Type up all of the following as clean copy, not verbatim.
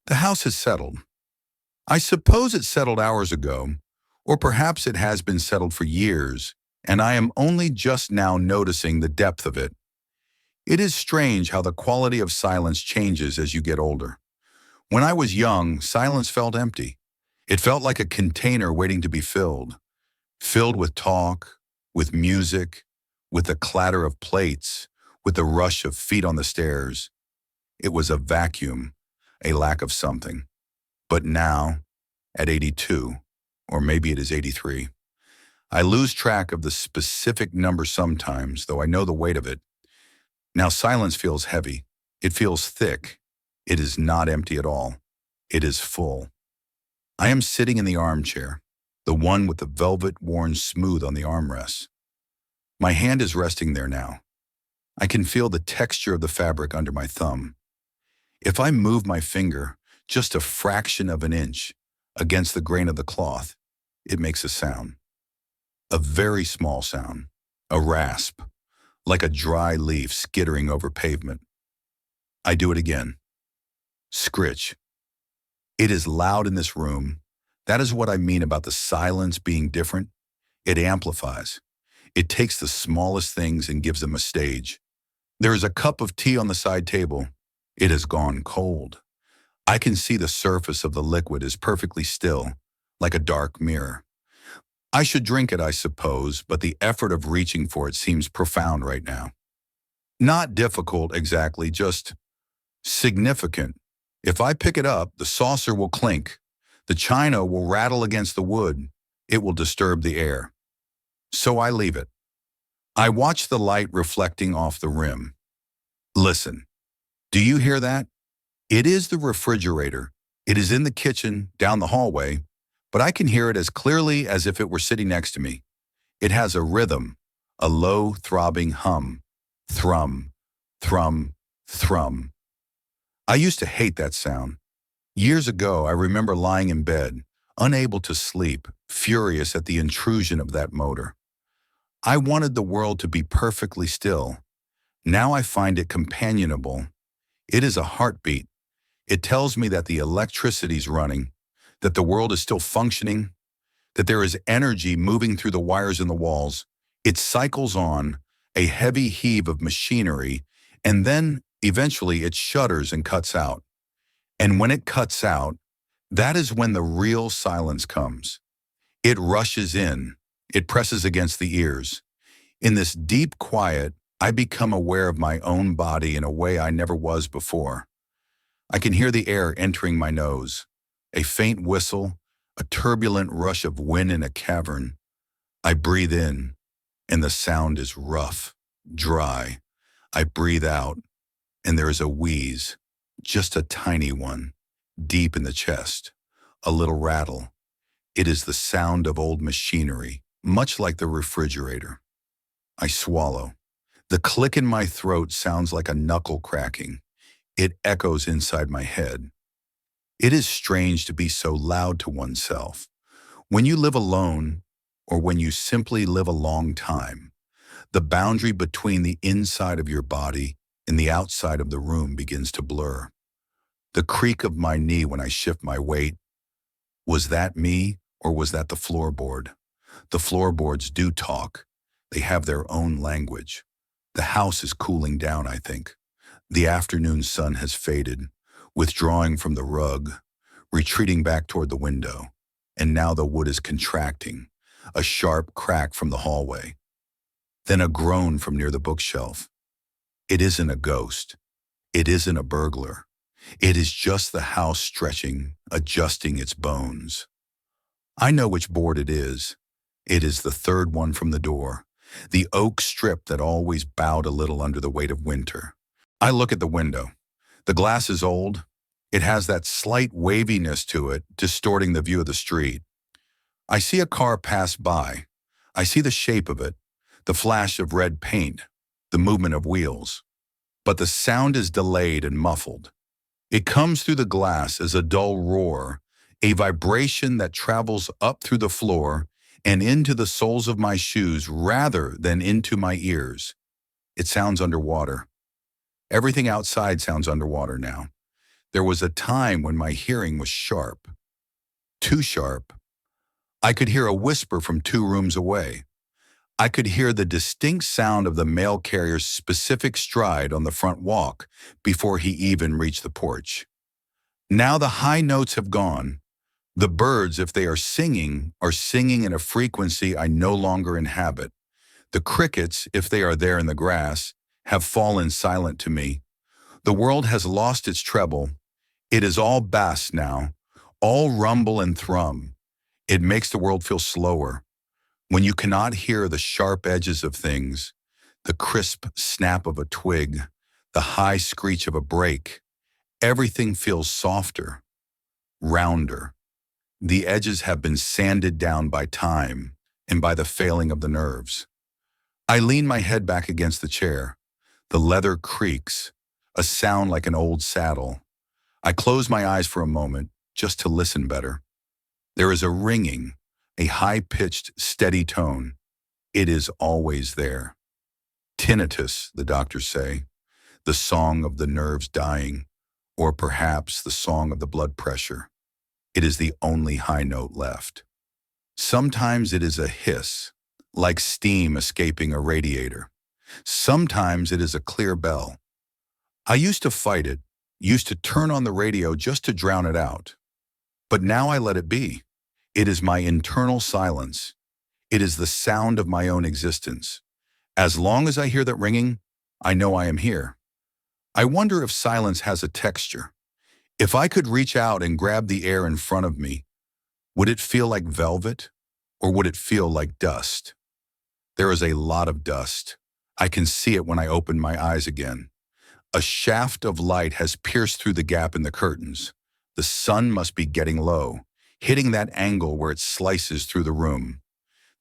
The house has settled. I suppose it settled hours ago, or perhaps it has been settled for years, and I am only just now noticing the depth of it. It is strange how the quality of silence changes as you get older. When I was young, silence felt empty. It felt like a container waiting to be filled with talk, with music, with the clatter of plates, with the rush of feet on the stairs. It was a vacuum, a lack of something. But now, at 82, or maybe it is 83, I lose track of the specific number sometimes, though I know the weight of it. Now silence feels heavy. It feels thick. It is not empty at all. It is full. I am sitting in the armchair, the one with the velvet worn smooth on the armrests. My hand is resting there now. I can feel the texture of the fabric under my thumb. If I move my finger just a fraction of an inch against the grain of the cloth, it makes a sound. A very small sound, a rasp, like a dry leaf skittering over pavement. I do it again. Scritch. It is loud in this room. That is what I mean about the silence being different. It amplifies. It takes the smallest things and gives them a stage. There is a cup of tea on the side table. It has gone cold. I can see the surface of the liquid is perfectly still, like a dark mirror. I should drink it, I suppose, but the effort of reaching for it seems profound right now. Not difficult exactly, just significant. If I pick it up, the saucer will clink. The china will rattle against the wood. It will disturb the air. So I leave it. I watch the light reflecting off the rim. Listen. Do you hear that? It is the refrigerator. It is in the kitchen, down the hallway, but I can hear it as clearly as if it were sitting next to me. It has a rhythm, a low, throbbing hum. Thrum, thrum, thrum. I used to hate that sound. Years ago, I remember lying in bed, unable to sleep, furious at the intrusion of that motor. I wanted the world to be perfectly still. Now I find it companionable. It is a heartbeat. It tells me that the electricity's running, that the world is still functioning, that there is energy moving through the wires in the walls. It cycles on, a heavy heave of machinery, and then eventually it shudders and cuts out. And when it cuts out, that is when the real silence comes. It rushes in. It presses against the ears. In this deep quiet, I become aware of my own body in a way I never was before. I can hear the air entering my nose, a faint whistle, a turbulent rush of wind in a cavern. I breathe in, and the sound is rough, dry. I breathe out, and there is a wheeze, just a tiny one, deep in the chest, a little rattle. It is the sound of old machinery, much like the refrigerator. I swallow. The click in my throat sounds like a knuckle cracking. It echoes inside my head. It is strange to be so loud to oneself. When you live alone, or when you simply live a long time, the boundary between the inside of your body and the outside of the room begins to blur. The creak of my knee when I shift my weight, was that me or was that the floorboard? The floorboards do talk. They have their own language. The house is cooling down, I think. The afternoon sun has faded, withdrawing from the rug, retreating back toward the window, and now the wood is contracting, a sharp crack from the hallway. Then a groan from near the bookshelf. It isn't a ghost. It isn't a burglar. It is just the house stretching, adjusting its bones. I know which board it is. It is the third one from the door, the oak strip that always bowed a little under the weight of winter. I look at the window. The glass is old. It has that slight waviness to it, distorting the view of the street. I see a car pass by. I see the shape of it, the flash of red paint, the movement of wheels. But the sound is delayed and muffled. It comes through the glass as a dull roar, a vibration that travels up through the floor and into the soles of my shoes rather than into my ears. It sounds underwater. Everything outside sounds underwater now. There was a time when my hearing was sharp, too sharp. I could hear a whisper from 2 rooms away. I could hear the distinct sound of the mail carrier's specific stride on the front walk before he even reached the porch. Now the high notes have gone. The birds, if they are singing in a frequency I no longer inhabit. The crickets, if they are there in the grass, have fallen silent to me. The world has lost its treble. It is all bass now, all rumble and thrum. It makes the world feel slower. When you cannot hear the sharp edges of things, the crisp snap of a twig, the high screech of a brake, everything feels softer, rounder. The edges have been sanded down by time and by the failing of the nerves. I lean my head back against the chair. The leather creaks, a sound like an old saddle. I close my eyes for a moment, just to listen better. There is a ringing, a high-pitched, steady tone. It is always there. Tinnitus, the doctors say, the song of the nerves dying, or perhaps the song of the blood pressure. It is the only high note left. Sometimes it is a hiss, like steam escaping a radiator. Sometimes it is a clear bell. I used to fight it, used to turn on the radio just to drown it out. But now I let it be. It is my internal silence. It is the sound of my own existence. As long as I hear that ringing, I know I am here. I wonder if silence has a texture. If I could reach out and grab the air in front of me, would it feel like velvet, or would it feel like dust? There is a lot of dust. I can see it when I open my eyes again. A shaft of light has pierced through the gap in the curtains. The sun must be getting low, hitting that angle where it slices through the room.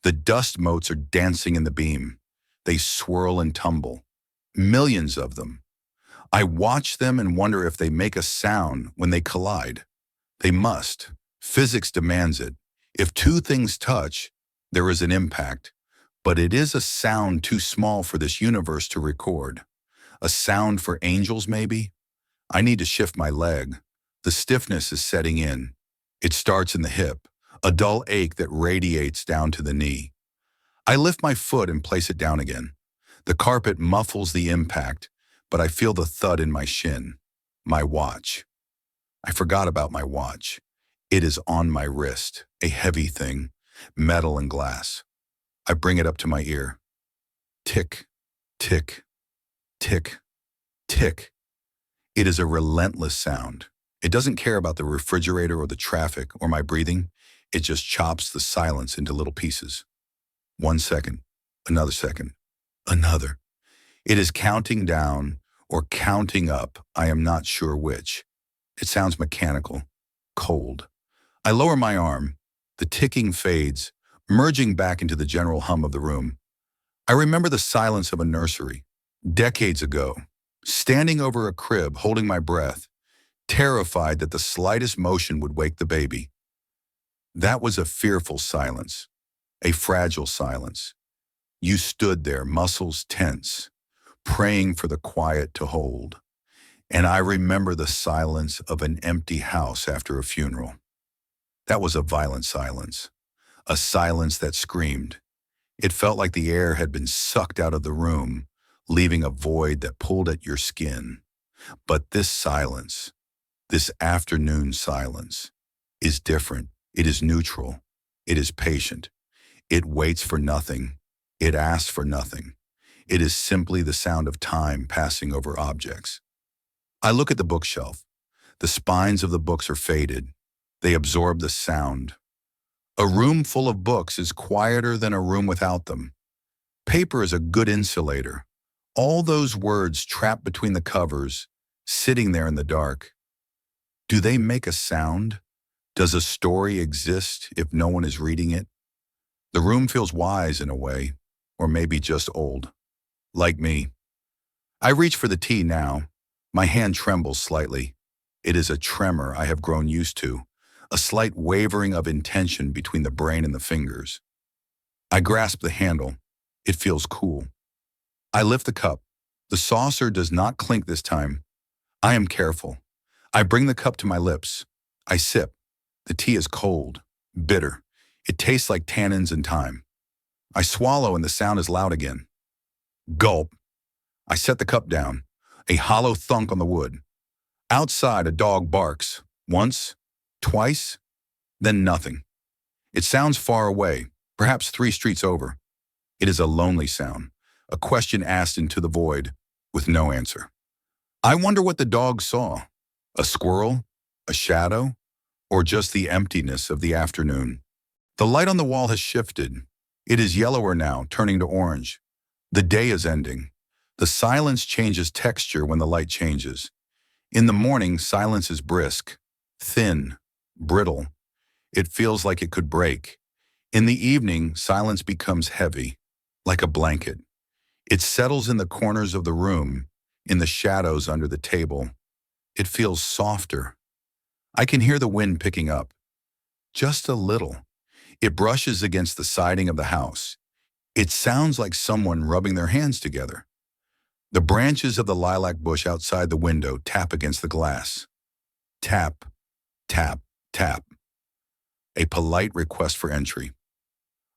The dust motes are dancing in the beam. They swirl and tumble. Millions of them. I watch them and wonder if they make a sound when they collide. They must. Physics demands it. If 2 things touch, there is an impact. But it is a sound too small for this universe to record. A sound for angels, maybe? I need to shift my leg. The stiffness is setting in. It starts in the hip, a dull ache that radiates down to the knee. I lift my foot and place it down again. The carpet muffles the impact, but I feel the thud in my shin. My watch. I forgot about my watch. It is on my wrist, a heavy thing, metal and glass. I bring it up to my ear. Tick, tick, tick, tick. It is a relentless sound. It doesn't care about the refrigerator or the traffic or my breathing. It just chops the silence into little pieces. 1 second, another second, another. It is counting down or counting up, I am not sure which. It sounds mechanical, cold. I lower my arm. The ticking fades, merging back into the general hum of the room. I remember the silence of a nursery, decades ago, standing over a crib, holding my breath, terrified that the slightest motion would wake the baby. That was a fearful silence, a fragile silence. You stood there, muscles tense, praying for the quiet to hold. And I remember the silence of an empty house after a funeral. That was a violent silence, a silence that screamed. It felt like the air had been sucked out of the room, leaving a void that pulled at your skin. But this silence, this afternoon silence, is different. It is neutral. It is patient. It waits for nothing. It asks for nothing. It is simply the sound of time passing over objects. I look at the bookshelf. The spines of the books are faded. They absorb the sound. A room full of books is quieter than a room without them. Paper is a good insulator. All those words trapped between the covers, sitting there in the dark. Do they make a sound? Does a story exist if no one is reading it? The room feels wise in a way, or maybe just old. Like me. I reach for the tea now. My hand trembles slightly. It is a tremor I have grown used to, a slight wavering of intention between the brain and the fingers. I grasp the handle. It feels cool. I lift the cup. The saucer does not clink this time. I am careful. I bring the cup to my lips. I sip. The tea is cold, bitter. It tastes like tannins and thyme. I swallow and the sound is loud again. Gulp. I set the cup down. A hollow thunk on the wood. Outside, a dog barks. Once, twice, then nothing. It sounds far away, perhaps 3 streets over. It is a lonely sound, a question asked into the void, with no answer. I wonder what the dog saw. A squirrel? A shadow? Or just the emptiness of the afternoon? The light on the wall has shifted. It is yellower now, turning to orange. The day is ending. The silence changes texture when the light changes. In the morning, silence is brisk, thin, brittle. It feels like it could break. In the evening, silence becomes heavy, like a blanket. It settles in the corners of the room, in the shadows under the table. It feels softer. I can hear the wind picking up. Just a little. It brushes against the siding of the house. It sounds like someone rubbing their hands together. The branches of the lilac bush outside the window tap against the glass. Tap, tap, tap. A polite request for entry.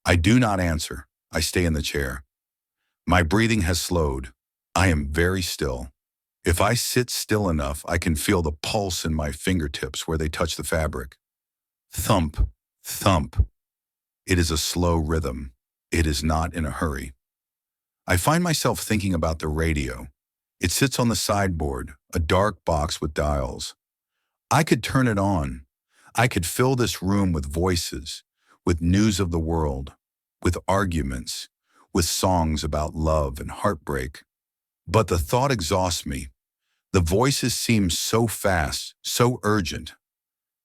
I do not answer. I stay in the chair. My breathing has slowed. I am very still. If I sit still enough, I can feel the pulse in my fingertips where they touch the fabric. Thump, thump. It is a slow rhythm. It is not in a hurry. I find myself thinking about the radio. It sits on the sideboard, a dark box with dials. I could turn it on. I could fill this room with voices, with news of the world, with arguments, with songs about love and heartbreak. But the thought exhausts me. The voices seem so fast, so urgent.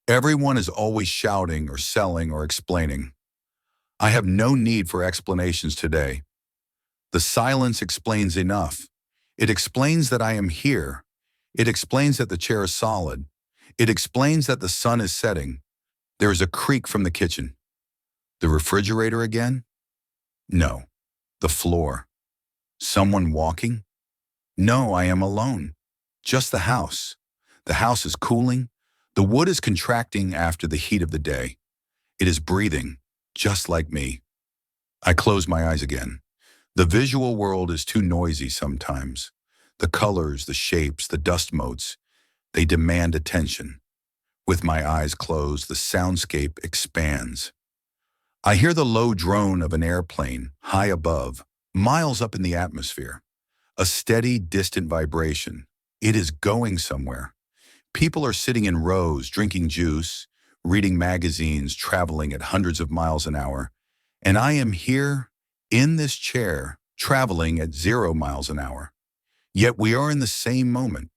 Everyone is always shouting or selling or explaining. I have no need for explanations today. The silence explains enough. It explains that I am here. It explains that the chair is solid. It explains that the sun is setting. There is a creak from the kitchen. The refrigerator again? No. The floor. Someone walking? No, I am alone. Just the house. The house is cooling. The wood is contracting after the heat of the day. It is breathing, just like me. I close my eyes again. The visual world is too noisy sometimes. The colors, the shapes, the dust motes, they demand attention. With my eyes closed, the soundscape expands. I hear the low drone of an airplane, high above, miles up in the atmosphere. A steady, distant vibration. It is going somewhere. People are sitting in rows, drinking juice, reading magazines, traveling at hundreds of miles an hour. And I am here, in this chair, traveling at 0 miles an hour. Yet we are in the same moment.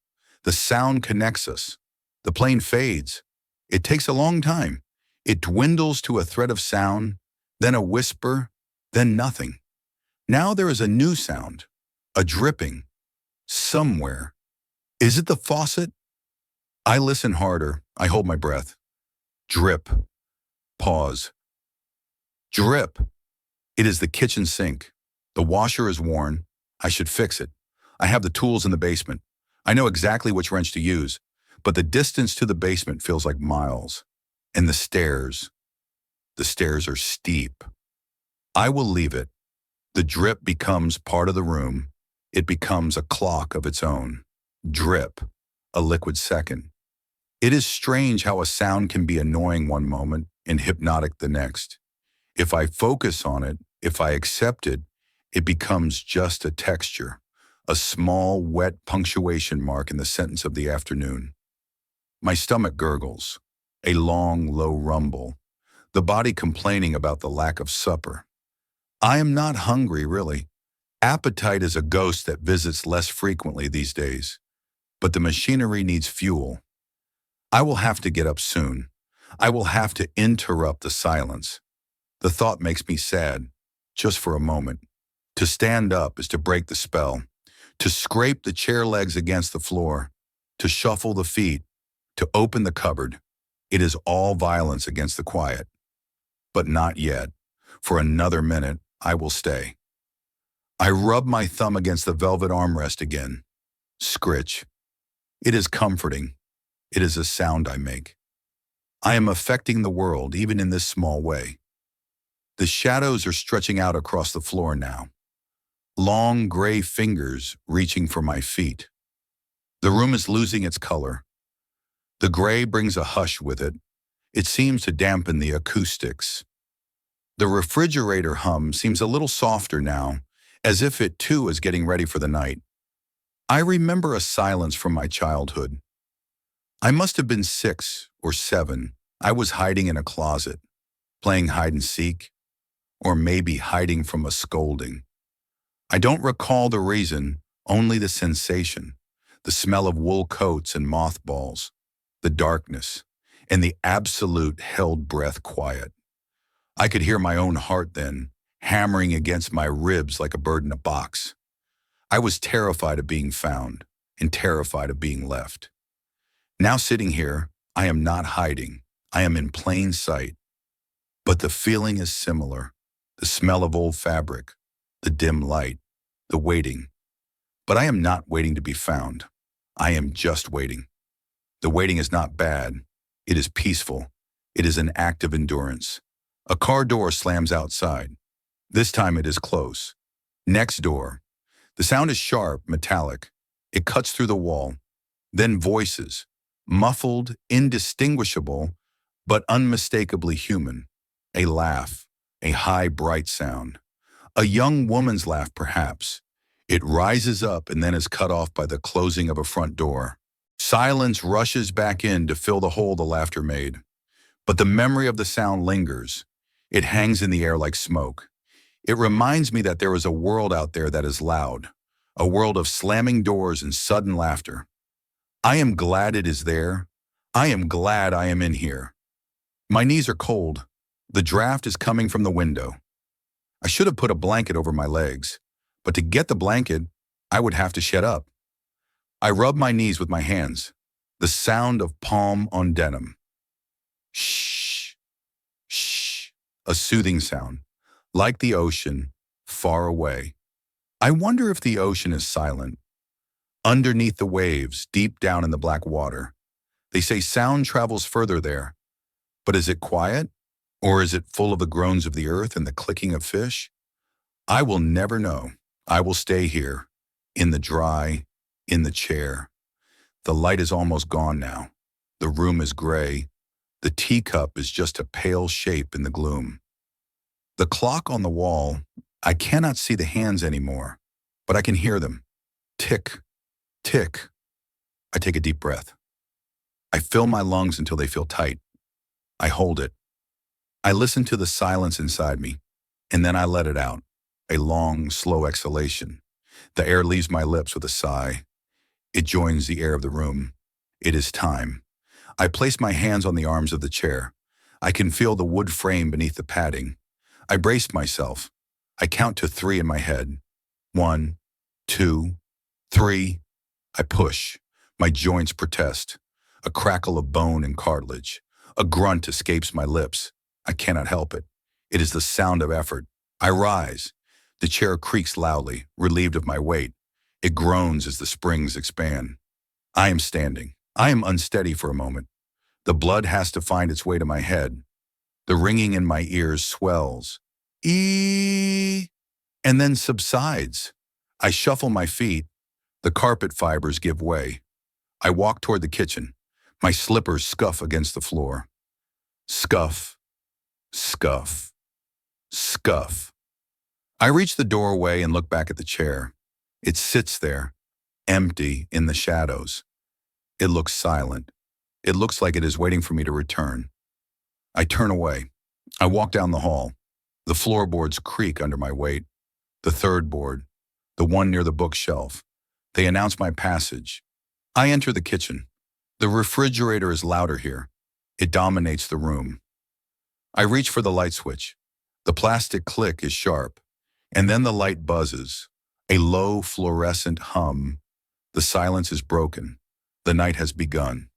The sound connects us. The plane fades. It takes a long time. It dwindles to a thread of sound, then a whisper, then nothing. Now there is a new sound, a dripping, somewhere. Is it the faucet? I listen harder. I hold my breath. Drip. Pause. Drip. It is the kitchen sink. The washer is worn. I should fix it. I have the tools in the basement. I know exactly which wrench to use, but the distance to the basement feels like miles. And the stairs are steep. I will leave it. The drip becomes part of the room. It becomes a clock of its own. Drip, a liquid second. It is strange how a sound can be annoying one moment and hypnotic the next. If I focus on it, if I accept it, it becomes just a texture, a small, wet punctuation mark in the sentence of the afternoon. My stomach gurgles, a long, low rumble, the body complaining about the lack of supper. I am not hungry, really. Appetite is a ghost that visits less frequently these days. But the machinery needs fuel. I will have to get up soon. I will have to interrupt the silence. The thought makes me sad, just for a moment. To stand up is to break the spell, to scrape the chair legs against the floor, to shuffle the feet, to open the cupboard. It is all violence against the quiet. But not yet. For another minute, I will stay. I rub my thumb against the velvet armrest again. Scritch. It is comforting. It is a sound I make. I am affecting the world, even in this small way. The shadows are stretching out across the floor now, long gray fingers reaching for my feet. The room is losing its color. The gray brings a hush with it. It seems to dampen the acoustics. The refrigerator hum seems a little softer now, as if it too is getting ready for the night. I remember a silence from my childhood. I must have been 6 or 7. I was hiding in a closet, playing hide and seek, or maybe hiding from a scolding. I don't recall the reason, only the sensation, the smell of wool coats and mothballs, the darkness, and the absolute held breath quiet. I could hear my own heart then, hammering against my ribs like a bird in a box. I was terrified of being found and terrified of being left. Now sitting here, I am not hiding. I am in plain sight. But the feeling is similar. The smell of old fabric, the dim light, the waiting. But I am not waiting to be found. I am just waiting. The waiting is not bad. It is peaceful. It is an act of endurance. A car door slams outside. This time it is close. Next door. The sound is sharp, metallic. It cuts through the wall. Then voices, muffled, indistinguishable, but unmistakably human. A laugh, a high, bright sound. A young woman's laugh, perhaps. It rises up and then is cut off by the closing of a front door. Silence rushes back in to fill the hole the laughter made. But the memory of the sound lingers. It hangs in the air like smoke. It reminds me that there is a world out there that is loud, a world of slamming doors and sudden laughter. I am glad it is there. I am glad I am in here. My knees are cold. The draft is coming from the window. I should have put a blanket over my legs, but to get the blanket, I would have to shut up. I rub my knees with my hands, the sound of palm on denim. Shh, shh, a soothing sound, like the ocean, far away. I wonder if the ocean is silent. Underneath the waves, deep down in the black water. They say sound travels further there. But is it quiet? Or is it full of the groans of the earth and the clicking of fish? I will never know. I will stay here, in the dry, in the chair. The light is almost gone now. The room is gray. The teacup is just a pale shape in the gloom. The clock on the wall, I cannot see the hands anymore, but I can hear them. Tick, tick. I take a deep breath. I fill my lungs until they feel tight. I hold it. I listen to the silence inside me, and then I let it out, a long, slow exhalation. The air leaves my lips with a sigh. It joins the air of the room. It is time. I place my hands on the arms of the chair. I can feel the wood frame beneath the padding. I brace myself. I count to 3 in my head. 1, 2, 3. I push. My joints protest. A crackle of bone and cartilage. A grunt escapes my lips. I cannot help it. It is the sound of effort. I rise. The chair creaks loudly, relieved of my weight. It groans as the springs expand. I am standing. I am unsteady for a moment. The blood has to find its way to my head. The ringing in my ears swells. Eee! And then subsides. I shuffle my feet. The carpet fibers give way. I walk toward the kitchen. My slippers scuff against the floor. Scuff, scuff, scuff. I reach the doorway and look back at the chair. It sits there, empty in the shadows. It looks silent. It looks like it is waiting for me to return. I turn away. I walk down the hall. The floorboards creak under my weight. The third board, the one near the bookshelf. They announce my passage. I enter the kitchen. The refrigerator is louder here. It dominates the room. I reach for the light switch. The plastic click is sharp, and then the light buzzes. A low fluorescent hum. The silence is broken. The night has begun.